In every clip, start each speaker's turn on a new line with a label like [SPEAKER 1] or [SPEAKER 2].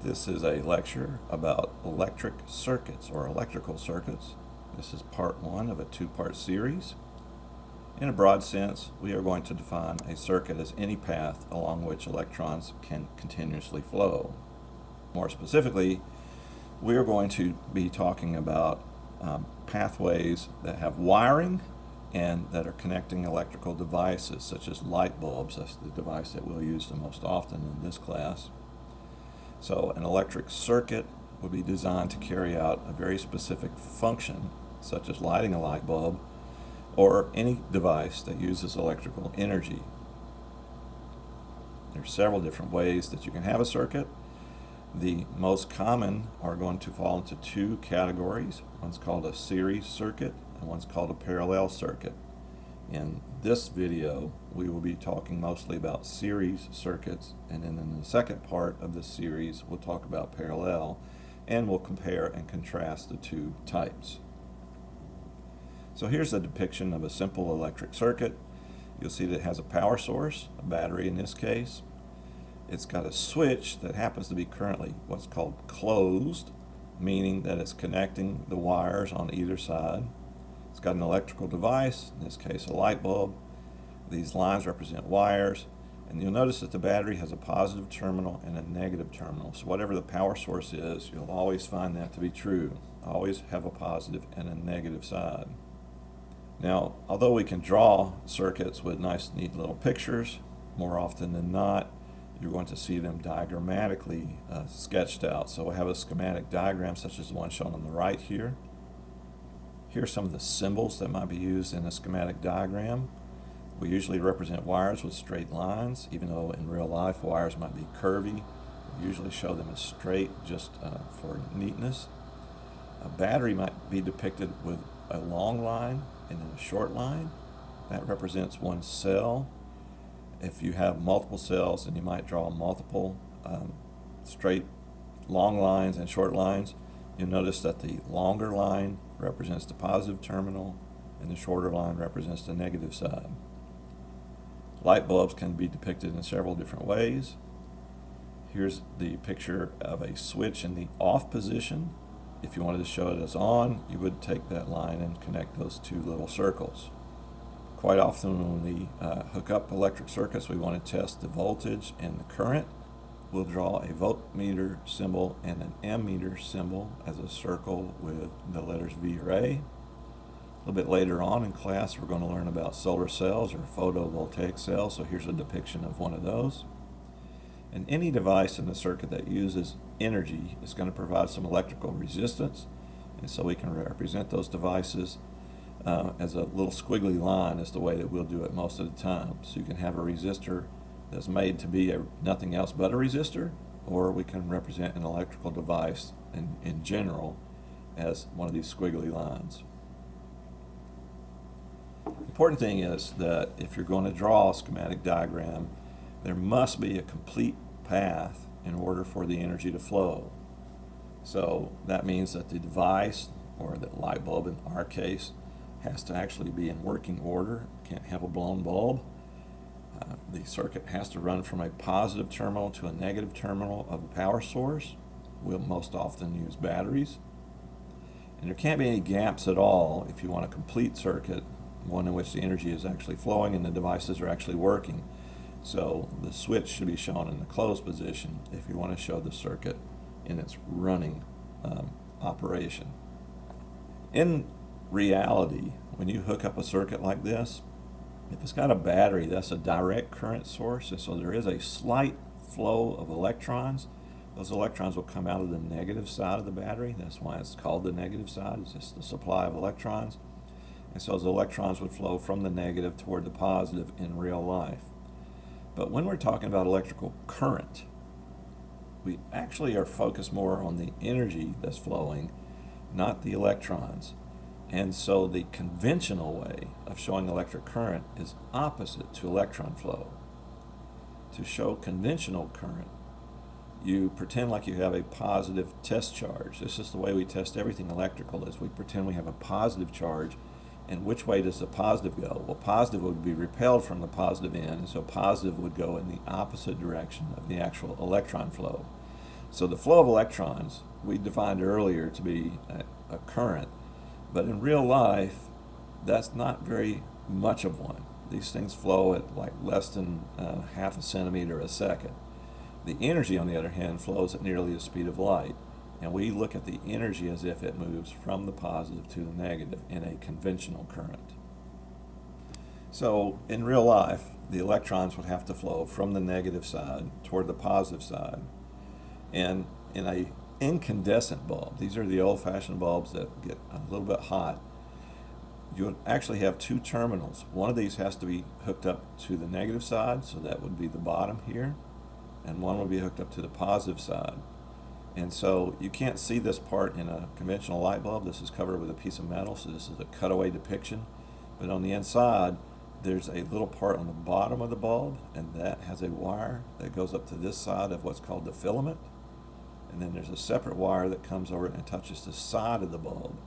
[SPEAKER 1] This is a lecture about electric circuits or electrical circuits. This is part one of a two-part series. In a broad sense, we are going to define a circuit as any path along which electrons can continuously flow. More specifically, we are going to be talking about pathways that have wiring and that are connecting electrical devices such as light bulbs. That's the device that we'll use the most often in this class. So an electric circuit would be designed to carry out a very specific function, such as lighting a light bulb or any device that uses electrical energy. There are several different ways that you can have a circuit. The most common are going to fall into two categories. One's called a series circuit and one's called a parallel circuit. In this video, we will be talking mostly about series circuits, and then in the second part of this series, we'll talk about parallel, and we'll compare and contrast the two types. So here's a depiction of a simple electric circuit. You'll see that it has a power source, a battery in this case. It's got a switch that happens to be currently what's called closed, meaning that it's connecting the wires on either side. It's got an electrical device, in this case a light bulb. These lines represent wires, and you'll notice that the battery has a positive terminal and a negative terminal. So whatever the power source is, you'll always find that to be true. Always have a positive and a negative side. Now, although we can draw circuits with nice, neat little pictures, more often than not, you're going to see them diagrammatically sketched out. So we'll have a schematic diagram such as the one shown on the right here. Here are some of the symbols that might be used in a schematic diagram. We usually represent wires with straight lines, even though in real life wires might be curvy. We usually show them as straight just for neatness. A battery might be depicted with a long line and then a short line. That represents one cell. If you have multiple cells, then you might draw multiple straight long lines and short lines. You'll notice that the longer line represents the positive terminal and the shorter line represents the negative side. Light bulbs can be depicted in several different ways. Here's the picture of a switch in the off position. If you wanted to show it as on, you would take that line and connect those two little circles. Quite often when we hook up electric circuits, we want to test the voltage and the current. We'll draw a voltmeter symbol and an ammeter symbol as a circle with the letters V or A. A little bit later on in class, we're going to learn about solar cells or photovoltaic cells, so here's a depiction of one of those. And any device in the circuit that uses energy is going to provide some electrical resistance, and so we can represent those devices as a little squiggly line is the way that we'll do it most of the time. So you can have a resistor that's made to be nothing else but a resistor, or we can represent an electrical device in general as one of these squiggly lines. The important thing is that if you're going to draw a schematic diagram, there must be a complete path in order for the energy to flow. So that means that the device, or the light bulb in our case, has to actually be in working order. Can't have a blown bulb. The circuit has to run from a positive terminal to a negative terminal of a power source. We'll most often use batteries. And there can't be any gaps at all if you want a complete circuit, one in which the energy is actually flowing and the devices are actually working. So the switch should be shown in the closed position if you want to show the circuit in its running operation. In reality, when you hook up a circuit like this, if it's got a battery, that's a direct current source, and so there is a slight flow of electrons. Those electrons will come out of the negative side of the battery. That's why it's called the negative side. It's just the supply of electrons. And so those electrons would flow from the negative toward the positive in real life. But when we're talking about electrical current, we actually are focused more on the energy that's flowing, not the electrons. And so the conventional way of showing electric current is opposite to electron flow. To show conventional current, you pretend like you have a positive test charge. This is the way we test everything electrical, is we pretend we have a positive charge. And which way does the positive go? Well, positive would be repelled from the positive end, and so positive would go in the opposite direction of the actual electron flow. So the flow of electrons we defined earlier to be a current, but in real life, that's not very much of one. These things flow at like less than half a centimeter a second. The energy, on the other hand, flows at nearly the speed of light. And we look at the energy as if it moves from the positive to the negative in a conventional current. So in real life, the electrons would have to flow from the negative side toward the positive side. And in a incandescent bulb, these are the old-fashioned bulbs that get a little bit hot, you would actually have two terminals. One of these has to be hooked up to the negative side, so that would be the bottom here, and one would be hooked up to the positive side. And so you can't see this part in a conventional light bulb. This is covered with a piece of metal, so this is a cutaway depiction. But on the inside, there's a little part on the bottom of the bulb, and that has a wire that goes up to this side of what's called the filament. And then there's a separate wire that comes over and touches the side of the bulb.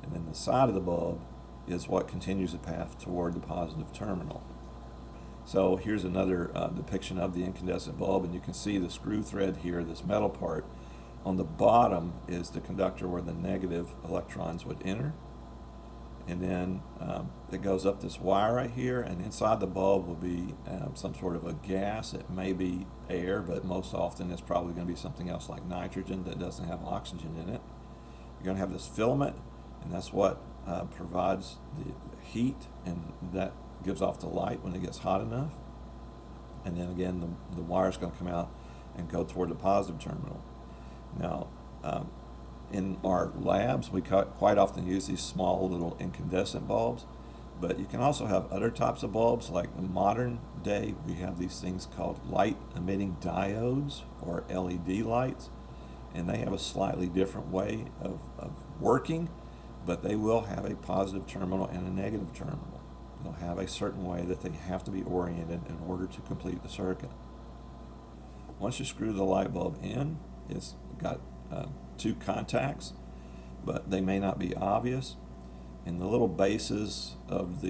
[SPEAKER 1] And then the side of the bulb is what continues the path toward the positive terminal. So here's another depiction of the incandescent bulb, and you can see the screw thread here, this metal part. On the bottom is the conductor where the negative electrons would enter. And then it goes up this wire right here, and inside the bulb will be some sort of a gas. It may be air, but most often it's probably going to be something else like nitrogen that doesn't have oxygen in it. You're going to have this filament, and that's what provides the heat, and that gives off the light when it gets hot enough. And then again, the wire is going to come out and go toward the positive terminal. Now, in our labs, we quite often use these small little incandescent bulbs, but you can also have other types of bulbs. Like in modern day, we have these things called light emitting diodes, or LED lights, and they have a slightly different way of working, but they will have a positive terminal and a negative terminal. They'll have a certain way that they have to be oriented in order to complete the circuit. Once you screw the light bulb in, it's got two contacts, but they may not be obvious. In the little bases of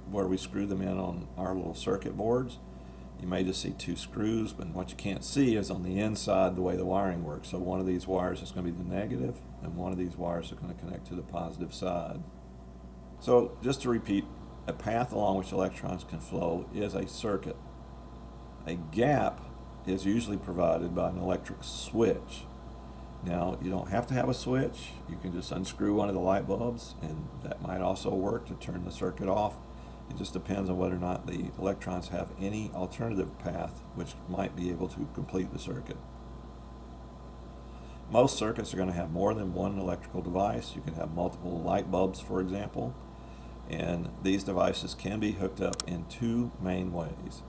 [SPEAKER 1] where we screw them in on our little circuit boards, you may just see two screws, but what you can't see is on the inside the way the wiring works. So one of these wires is going to be the negative, and one of these wires are going to connect to the positive side. So just to repeat, a path along which electrons can flow is a circuit. A gap is usually provided by an electric switch. Now, you don't have to have a switch. You can just unscrew one of the light bulbs, and that might also work to turn the circuit off. It just depends on whether or not the electrons have any alternative path which might be able to complete the circuit. Most circuits are going to have more than one electrical device. You can have multiple light bulbs, for example, and these devices can be hooked up in two main ways,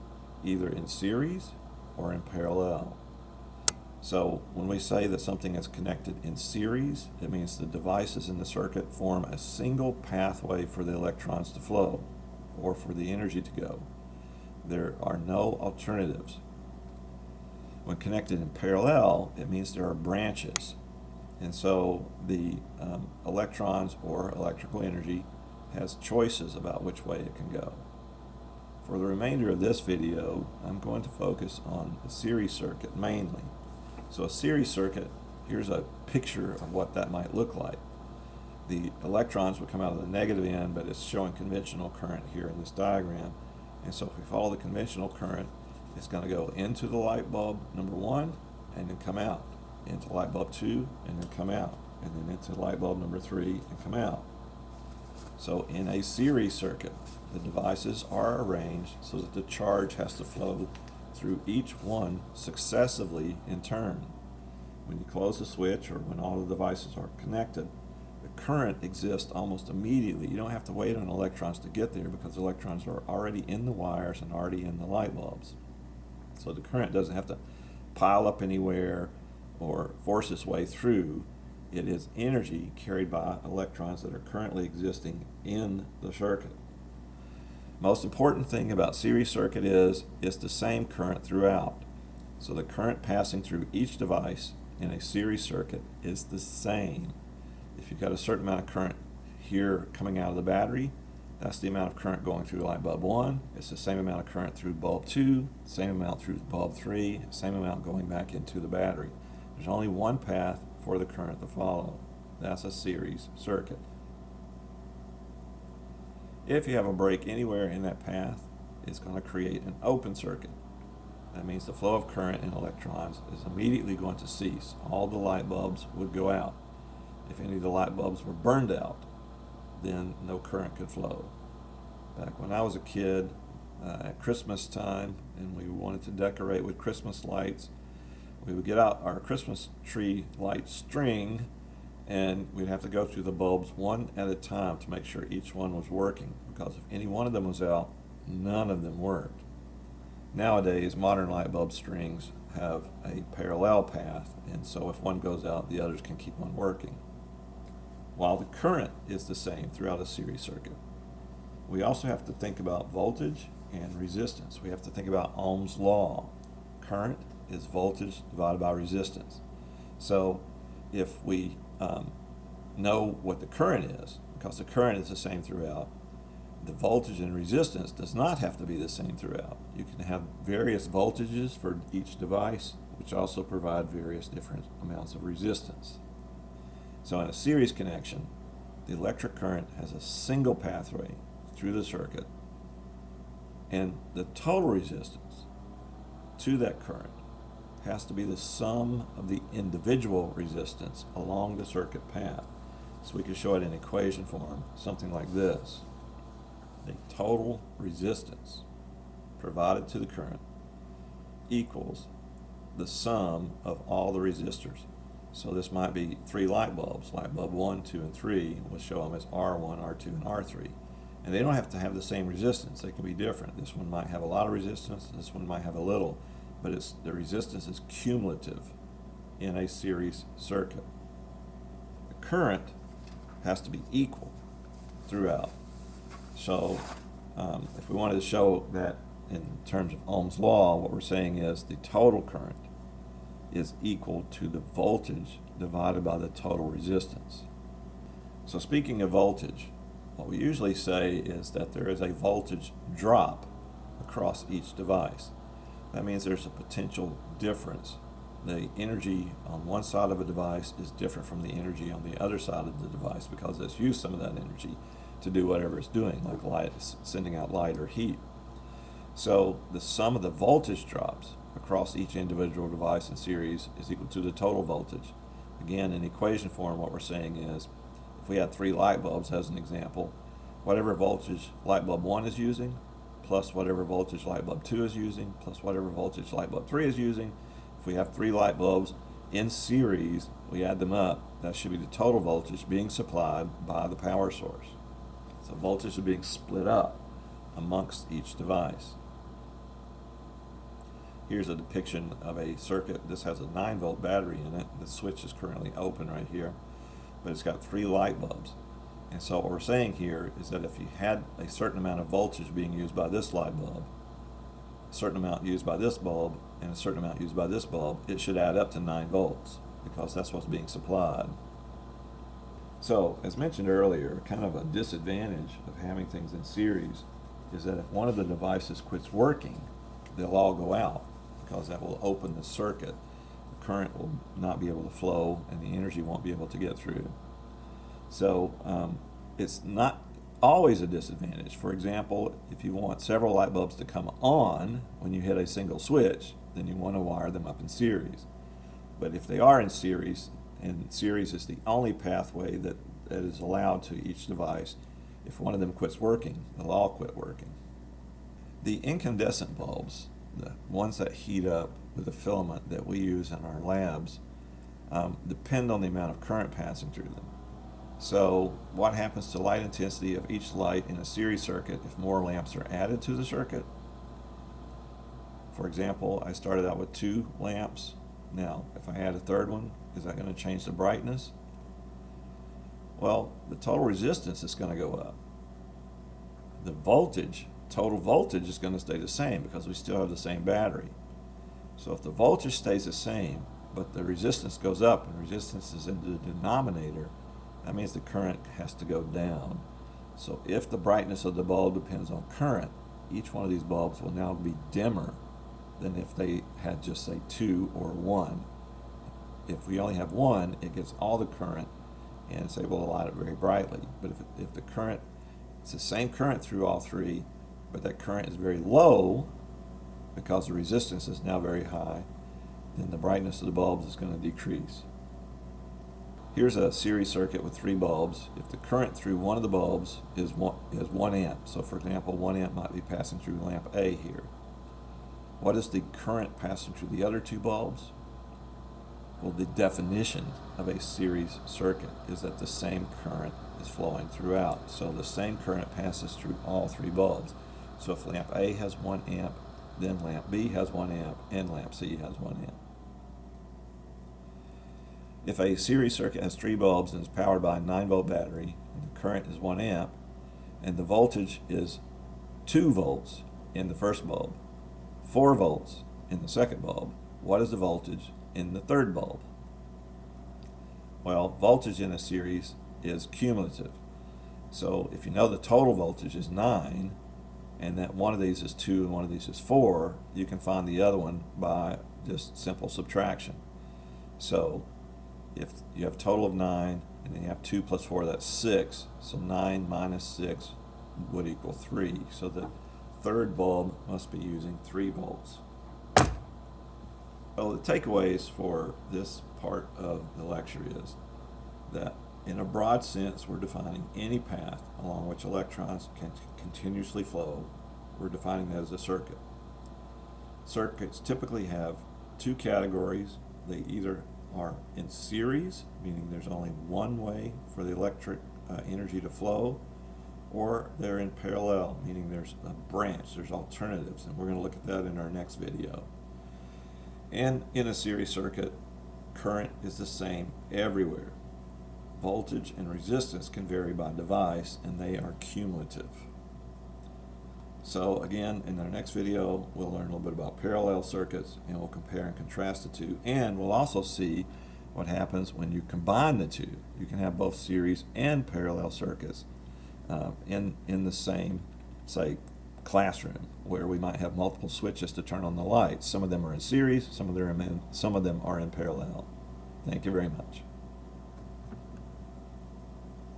[SPEAKER 1] either in series or in parallel. So when we say that something is connected in series, it means the devices in the circuit form a single pathway for the electrons to flow, or for the energy to go. There are no alternatives. When connected in parallel, it means there are branches. And so the electrons or electrical energy has choices about which way it can go. For the remainder of this video, I'm going to focus on the series circuit mainly. So a series circuit, here's a picture of what that might look like. The electrons would come out of the negative end, but it's showing conventional current here in this diagram. And so if we follow the conventional current, it's going to go into the light bulb number 1 and then come out, into light bulb 2 and then come out, and then into light bulb number 3 and come out. So in a series circuit, the devices are arranged so that the charge has to flow through each one successively in turn. When you close the switch, or when all the devices are connected, the current exists almost immediately. You don't have to wait on electrons to get there, because the electrons are already in the wires and already in the light bulbs. So the current doesn't have to pile up anywhere or force its way through. It is energy carried by electrons that are currently existing in the circuit. Most important thing about series circuit is it's the same current throughout. So the current passing through each device in a series circuit is the same. If you've got a certain amount of current here coming out of the battery, that's the amount of current going through light bulb 1. It's the same amount of current through bulb 2, same amount through bulb 3, same amount going back into the battery. There's only one path for the current to follow. That's a series circuit. If you have a break anywhere in that path, it's going to create an open circuit. That means the flow of current and electrons is immediately going to cease. All the light bulbs would go out. If any of the light bulbs were burned out, then no current could flow. Back when I was a kid, at Christmas time, and we wanted to decorate with Christmas lights, we would get out our Christmas tree light string, and we'd have to go through the bulbs one at a time to make sure each one was working, because if any one of them was out, none of them worked. Nowadays, modern light bulb strings have a parallel path, and so if one goes out, the others can keep on working. While the current is the same throughout a series circuit, we also have to think about voltage and resistance. We have to think about Ohm's law. Current is voltage divided by resistance. So if we know what the current is, because the current is the same throughout, the voltage and resistance does not have to be the same throughout. You can have various voltages for each device, which also provide various different amounts of resistance. So in a series connection, the electric current has a single pathway through the circuit, and the total resistance to that current has to be the sum of the individual resistance along the circuit path. So we can show it in equation form, something like this. The total resistance provided to the current equals the sum of all the resistors. So this might be 3 light bulbs. Light bulb 1, 2, and 3. We'll show them as R1, R2, and R3. And they don't have to have the same resistance. They can be different. This one might have a lot of resistance. This one might have a little. But the resistance is cumulative in a series circuit. The current has to be equal throughout. So if we wanted to show that in terms of Ohm's law, what we're saying is the total current is equal to the voltage divided by the total resistance. So speaking of voltage, what we usually say is that there is a voltage drop across each device. That means there's a potential difference. The energy on one side of a device is different from the energy on the other side of the device because it's used some of that energy to do whatever it's doing, like light, sending out light or heat. So the sum of the voltage drops across each individual device in series is equal to the total voltage. Again, in equation form, what we're saying is, if we had 3 light bulbs as an example, whatever voltage light bulb 1 is using, plus whatever voltage light bulb 2 is using, plus whatever voltage light bulb 3 is using, if we have 3 light bulbs in series, we add them up, that should be the total voltage being supplied by the power source. So voltage is being split up amongst each device. Here's a depiction of a circuit. This has a 9-volt battery in it. The switch is currently open right here, but it's got 3 light bulbs. And so what we're saying here is that if you had a certain amount of voltage being used by this light bulb, a certain amount used by this bulb, and a certain amount used by this bulb, it should add up to 9 volts because that's what's being supplied. So, as mentioned earlier, kind of a disadvantage of having things in series is that if one of the devices quits working, they'll all go out, because that will open the circuit. The current will not be able to flow and the energy won't be able to get through. So it's not always a disadvantage. For example, if you want several light bulbs to come on when you hit a single switch, then you want to wire them up in series. But if they are in series, and series is the only pathway that is allowed to each device, if one of them quits working, they'll all quit working. The incandescent bulbs, the ones that heat up with a filament that we use in our labs, depend on the amount of current passing through them. So what happens to light intensity of each light in a series circuit if more lamps are added to the circuit? For example, I started out with 2 lamps. Now, if I add a third one, is that going to change the brightness? Well, the total resistance is going to go up. The voltage, total voltage, is going to stay the same because we still have the same battery. So if the voltage stays the same, but the resistance goes up and resistance is in the denominator, that means the current has to go down. So if the brightness of the bulb depends on current, each one of these bulbs will now be dimmer than if they had just, say, 2 or 1 if we only have one, it gets all the current and it's able to light it very brightly. But if the current, it's the same current through all three, but that current is very low because the resistance is now very high, then the brightness of the bulbs is going to decrease. Here's a series circuit with 3 bulbs. If the current through one of the bulbs is 1 amp, so for example 1 amp might be passing through lamp A here. What is the current passing through the other 2 bulbs? Well, the definition of a series circuit is that the same current is flowing throughout. So the same current passes through all 3 bulbs. So if lamp A has 1 amp, then lamp B has 1 amp, and lamp C has 1 amp. If a series circuit has 3 bulbs and is powered by a 9-volt battery, and the current is 1 amp, and the voltage is 2 volts in the first bulb, 4 volts in the second bulb, what is the voltage in the third bulb? Well, voltage in a series is cumulative. So if you know the total voltage is 9, and that one of these is 2 and one of these is 4, you can find the other one by just simple subtraction. So if you have a total of 9, and then you have 2 plus 4, that's 6. So 9 minus 6 would equal 3. So the third bulb must be using 3 volts. Well, the takeaways for this part of the lecture is that in a broad sense, we're defining any path along which electrons can continuously flow. We're defining that as a circuit. Circuits typically have 2 categories. They either are in series, meaning there's only one way for the electric energy to flow, or they're in parallel, meaning there's a branch, there's alternatives, and we're going to look at that in our next video. And in a series circuit, current is the same everywhere. Voltage and resistance can vary by device, and they are cumulative. So again, in our next video, we'll learn a little bit about parallel circuits, and we'll compare and contrast the two, and we'll also see what happens when you combine the two. You can have both series and parallel circuits in the same, say, classroom, where we might have multiple switches to turn on the lights. Some of them are in series, some of them are in parallel. Thank you very much.